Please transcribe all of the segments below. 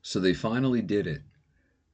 So they finally did it.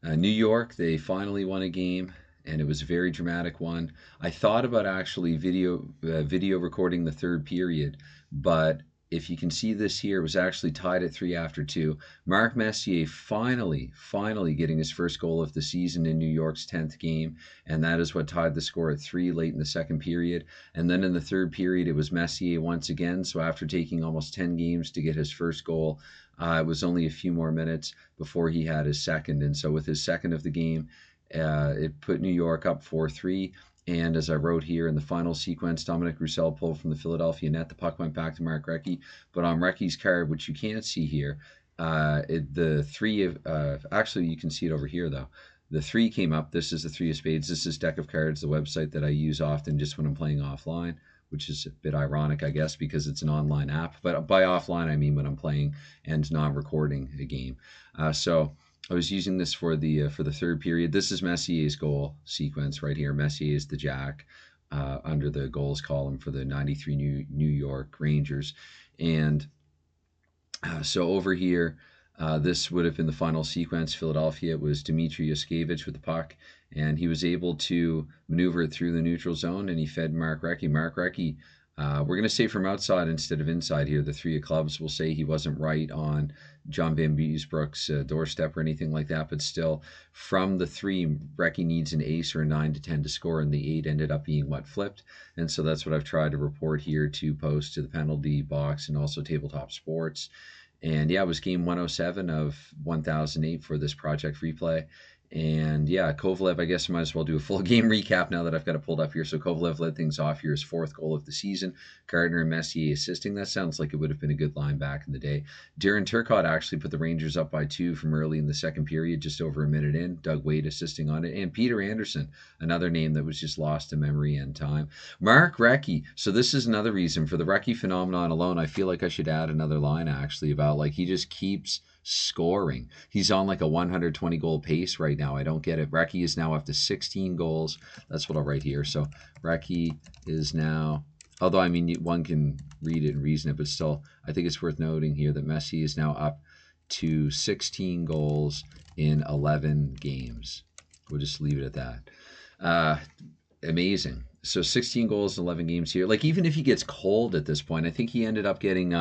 New York, they finally won a game, and it was a very dramatic one. I thought about actually video recording the third period, but if you can see this here, it was actually tied at three after two. Mark Messier finally getting his first goal of the season in New York's 10th game, and that is what tied the score at three late in the second period. And then in the third period, it was Messier once again. So after taking almost 10 games to get his first goal, it was only a few more minutes before he had his second. And so with his second of the game, it put New York up 4-3. And as I wrote here in the final sequence, Dominic Roussel pulled from the Philadelphia net. The puck went back to Mark Recchi. But on Recchi's card, which you can't see here, the three of, actually you can see it over here though. The three came up. This is the three of spades. This is Deck of Cards, the website that I use often just when I'm playing offline, which is a bit ironic, I guess, because it's an online app. But by offline, I mean when I'm playing and not recording a game. So I was using this for the third period. This is Messier's goal sequence right here. Messier is the jack under the goals column for the '93 New York Rangers, and so over here, this would have been the final sequence. Philadelphia, it was Dmitry Yushkevich with the puck, and he was able to maneuver it through the neutral zone, and he fed Mark Recchi. Mark Recchi, we're going to say from outside instead of inside here. The three of clubs will say he wasn't right on John Van Beesbrook's doorstep or anything like that, but still, from the three, Recchi needs an ace or a 9 to 10 to score, and the 8 ended up being what flipped. And so that's what I've tried to report here to post to the penalty box and also Tabletop Sports. And yeah, it was game 107 of 1008 for this project replay. And yeah, Kovalev, I guess I might as well do a full game recap now that I've got it pulled up here. So Kovalev led things off here, his fourth goal of the season. Gardner and Messier assisting. That sounds like it would have been a good line back in the day. Darren Turcotte actually put the Rangers up by 2 from early in the second period, just over a minute in. Doug Wade assisting on it. And Peter Anderson, another name that was just lost to memory and time. Mark Recchi. So this is another reason for the Recchi phenomenon alone. I feel like I should add another line actually about like he just keeps scoring. He's on like a 120 goal pace right now. I don't get it. Recchi is now up to 16 goals. That's what I'll write here. So Recchi is now, although I mean one can read it and reason it, but still I think it's worth noting here that Messi is now up to 16 goals in 11 games. We'll just leave it at that. Amazing. So 16 goals in 11 games here. Like even if he gets cold at this point, I think he ended up getting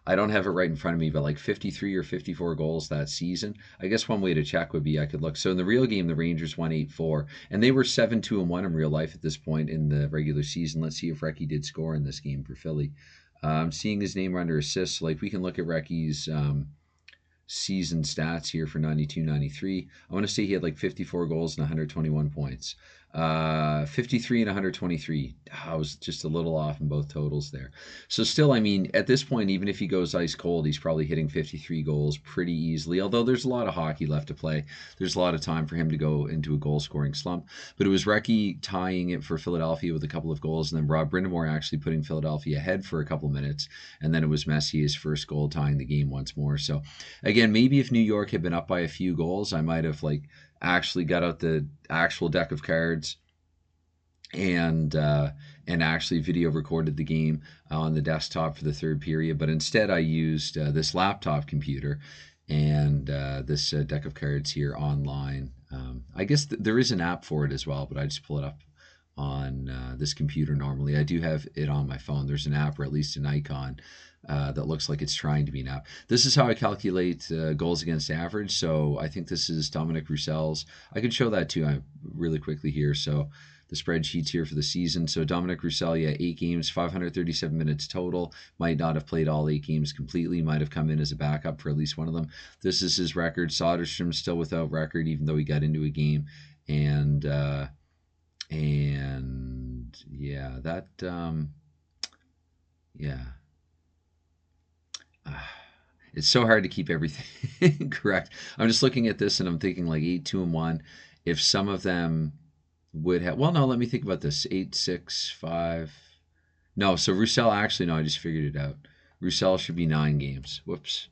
I don't have it right in front of me, but like 53 or 54 goals that season. I guess one way to check would be I could look. So in the real game, the Rangers won 8-4, and they were 7-2-1 in real life at this point in the regular season. Let's see if Recchi did score in this game for Philly. I'm seeing his name under assists. Like we can look at Recchi's season stats here for 92-93. I want to say he had like 54 goals and 121 points. 53 and 123. I was just a little off in both totals there. So still, I mean, at this point, even if he goes ice cold, he's probably hitting 53 goals pretty easily. Although there's a lot of hockey left to play. There's a lot of time for him to go into a goal-scoring slump. But it was Recchi tying it for Philadelphia with a couple of goals, and then Rob Brindamore actually putting Philadelphia ahead for a couple of minutes. And then it was Messier's first goal tying the game once more. So again, maybe if New York had been up by a few goals, I might have like actually got out the actual deck of cards and actually video recorded the game on the desktop for the third period. But instead, I used this laptop computer and this deck of cards here online. I guess there is an app for it as well, but I just pull it up on this computer normally. I do have it on my phone. There's an app, or at least an icon, that looks like it's trying to be an app. This is how I calculate goals against average. So I think this is Dominic Roussel's. I can show that too really quickly here. So the spreadsheets here for the season. So Dominic Roussel, yeah, 8 games, 537 minutes total. Might not have played all 8 games completely. Might have come in as a backup for at least one of them. This is his record. Soderstrom still without record, even though he got into a game. And yeah, that yeah. It's so hard to keep everything correct. I'm just looking at this and I'm thinking like 8-2-1. If some of them would have, well, no, let me think about this. 8-6-5. No, so Roussel actually, no, I just figured it out. Roussel should be 9 games. Whoops.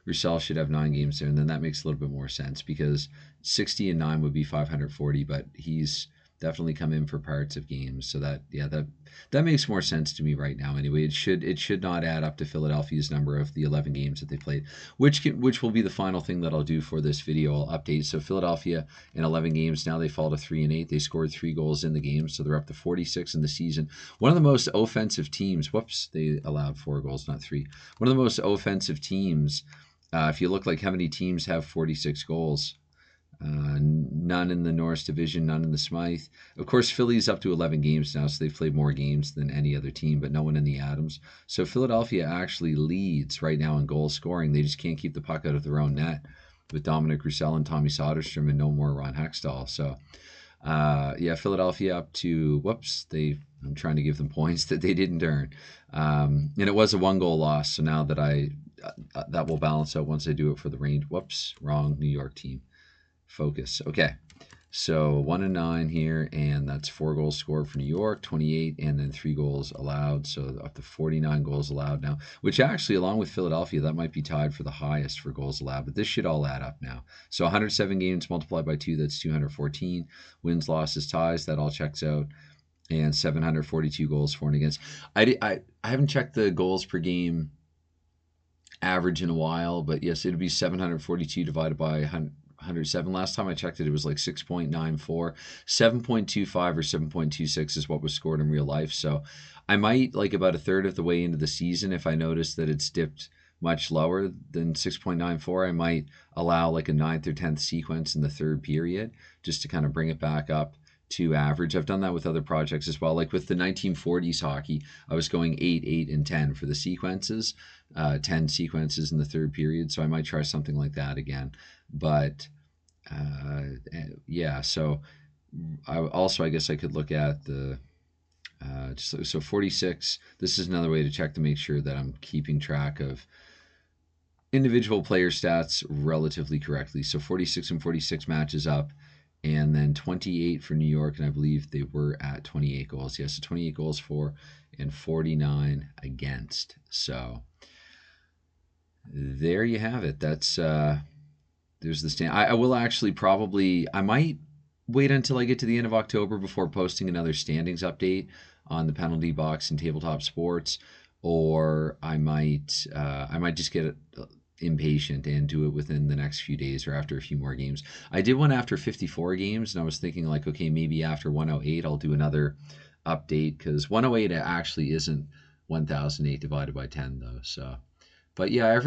Roussel should have 9 games there, and then that makes a little bit more sense because 60 and 9 would be 540, but he's definitely come in for parts of games. So that makes more sense to me right now. Anyway, it should not add up to Philadelphia's number of the 11 games that they played, which will be the final thing that I'll do for this video. I'll update. So Philadelphia in 11 games now, they fall to 3-8. They scored 3 goals in the game, so they're up to 46 in the season. One of the most offensive teams. Whoops, they allowed 4 goals, not 3. One of the most offensive teams. If you look like how many teams have 46 goals. None in the Norris Division, none in the Smythe. Of course, Philly's up to 11 games now, so they've played more games than any other team, but no one in the Adams. So Philadelphia actually leads right now in goal scoring. They just can't keep the puck out of their own net with Dominic Roussel and Tommy Soderstrom and no more Ron Hextall. So, Philadelphia up to, I'm trying to give them points that they didn't earn. And it was a 1-goal loss, so now that that will balance out once I do it for the Rangers. Whoops, wrong New York team. Focus. Okay, so 1-9 here, and that's 4 goals scored for New York, 28, and then 3 goals allowed, so up to 49 goals allowed now, which actually, along with Philadelphia, that might be tied for the highest for goals allowed, but this should all add up now. So 107 games multiplied by 2, that's 214. Wins, losses, ties, that all checks out, and 742 goals for and against. I haven't checked the goals per game average in a while, but yes, it'd be 742 divided by 107. Last time I checked it, it was like 6.94. 7.25 or 7.26 is what was scored in real life. So I might, like about a third of the way into the season, if I notice that it's dipped much lower than 6.94, I might allow like a 9th or 10th sequence in the third period just to kind of bring it back up to average. I've done that with other projects as well. Like with the 1940s hockey, I was going 8, 8, and 10 for the sequences, 10 sequences in the third period. So I might try something like that again. But so I guess I could look at the so 46. This is another way to check to make sure that I'm keeping track of individual player stats relatively correctly. So 46 and 46 matches up, and then 28 for New York, and I believe they were at 28 goals. Yes, so 28 goals for and 49 against. So there you have it. That's there's the stand. I will actually I might wait until I get to the end of October before posting another standings update on the Penalty Box and Tabletop Sports, or I might just get impatient and do it within the next few days or after a few more games. I did one after 54 games, and I was thinking like, okay, maybe after 108 I'll do another update, because 108 actually isn't 1008 divided by 10 though. So, but yeah,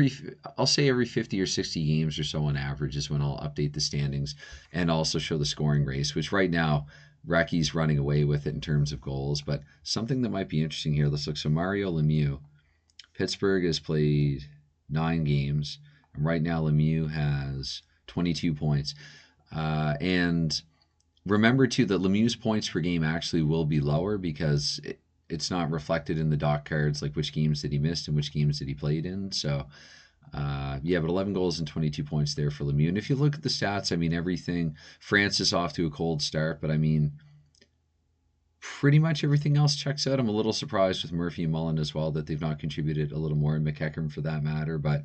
I'll say every 50 or 60 games or so on average is when I'll update the standings and also show the scoring race, which right now Recky's running away with it in terms of goals. But something that might be interesting here, let's look. So Mario Lemieux, Pittsburgh has played 9 games, and right now Lemieux has 22 points. And remember too that Lemieux's points per game actually will be lower because it's not reflected in the DoC cards, like which games that he missed and which games that he played in. So but 11 goals and 22 points there for Lemieux. And if you look at the stats, I mean, everything, France is off to a cold start, but I mean, pretty much everything else checks out. I'm a little surprised with Murphy and Mullen as well that they've not contributed a little more, and McEachern for that matter, but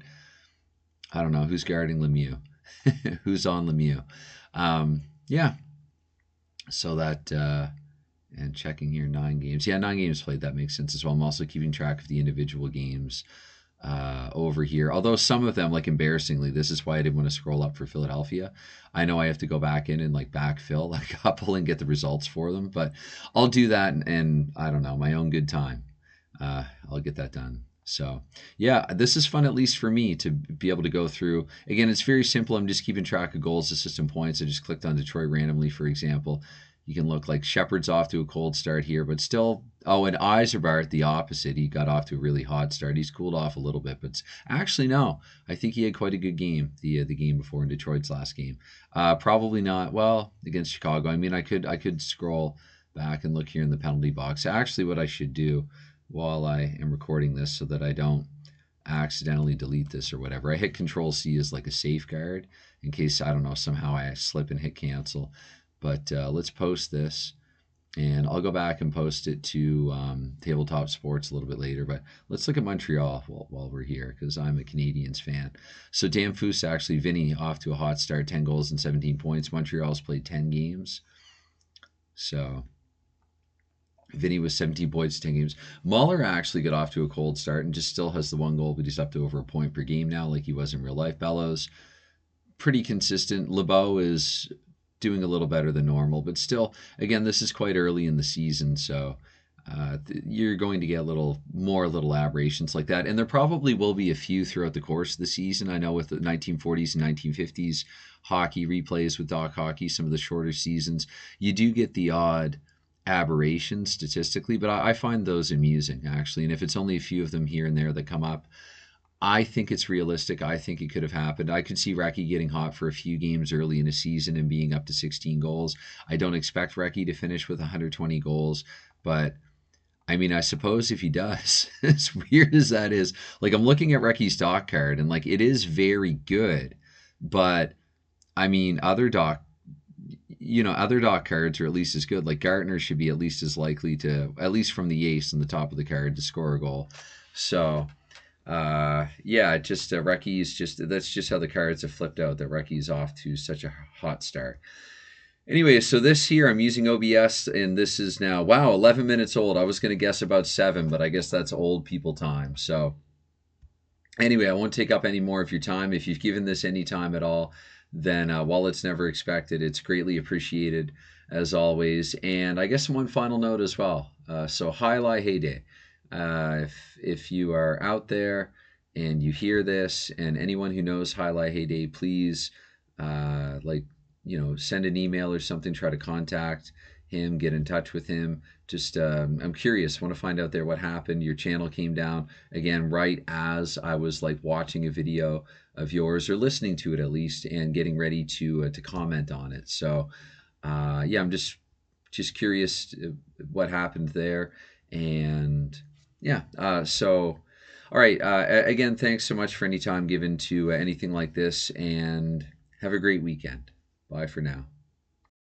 I don't know who's guarding Lemieux. Who's on Lemieux? So that and checking here, 9 games. Yeah, 9 games played. That makes sense as well. I'm also keeping track of the individual games over here. Although some of them, like embarrassingly, this is why I didn't want to scroll up for Philadelphia. I know I have to go back in and like backfill a couple and get the results for them, but I'll do that and I don't know, my own good time. I'll get that done. So yeah, this is fun, at least for me, to be able to go through. Again, it's very simple. I'm just keeping track of goals, assists, and points. I just clicked on Detroit randomly, for example. You can look like Shepard's off to a cold start here, but still. Oh, and Eisenbart, the opposite. He got off to a really hot start. He's cooled off a little bit, but actually no. I think he had quite a good game the game before in Detroit's last game. Probably not. Well, against Chicago. I mean, I could scroll back and look here in the penalty box. Actually, what I should do while I am recording this, so that I don't accidentally delete this or whatever, I hit Control-C as like a safeguard in case, I don't know, somehow I slip and hit cancel. But let's post this, and I'll go back and post it to Tabletop Sports a little bit later. But let's look at Montreal while we're here, because I'm a Canadiens fan. So Dan Foose, actually, Vinny off to a hot start, 10 goals and 17 points. Montreal's played 10 games. So Vinny was 17 points, 10 games. Muller actually got off to a cold start and just still has the one goal, but he's up to over a point per game now, like he was in real life. Bellows, pretty consistent. LeBeau is doing a little better than normal, but still, again, this is quite early in the season, so you're going to get little aberrations like that, and there probably will be a few throughout the course of the season. I know with the 1940s and 1950s hockey replays with DoC hockey, some of the shorter seasons, you do get the odd aberration statistically, but I find those amusing actually, and if it's only a few of them here and there that come up, I think it's realistic. I think it could have happened. I could see Recchi getting hot for a few games early in a season and being up to 16 goals. I don't expect Recchi to finish with 120 goals, but I mean, I suppose if he does, as weird as that is, like I'm looking at Recchi's DoC card and like it is very good, but I mean, other DoC cards are at least as good. Like Gartner should be at least as likely to, at least from the ace on the top of the card, to score a goal. So yeah, just Recchi's just that's just how the cards have flipped out. That Recchi's off to such a hot start. Anyway, so this here I'm using OBS, and this is now, wow, 11 minutes old. I was going to guess about 7, but I guess that's old people time. So anyway, I won't take up any more of your time. If you've given this any time at all, then while it's never expected, it's greatly appreciated as always. And I guess one final note as well. So highlight heyday. If you are out there and you hear this, and anyone who knows highlight heyday, please send an email or something, try to contact him, get in touch with him. Just I'm curious, want to find out there what happened. Your channel came down again right as I was like watching a video of yours, or listening to it at least, and getting ready to comment on it. So yeah, I'm just curious what happened there. And yeah, so all right, again, thanks so much for any time given to anything like this, and have a great weekend. Bye for now.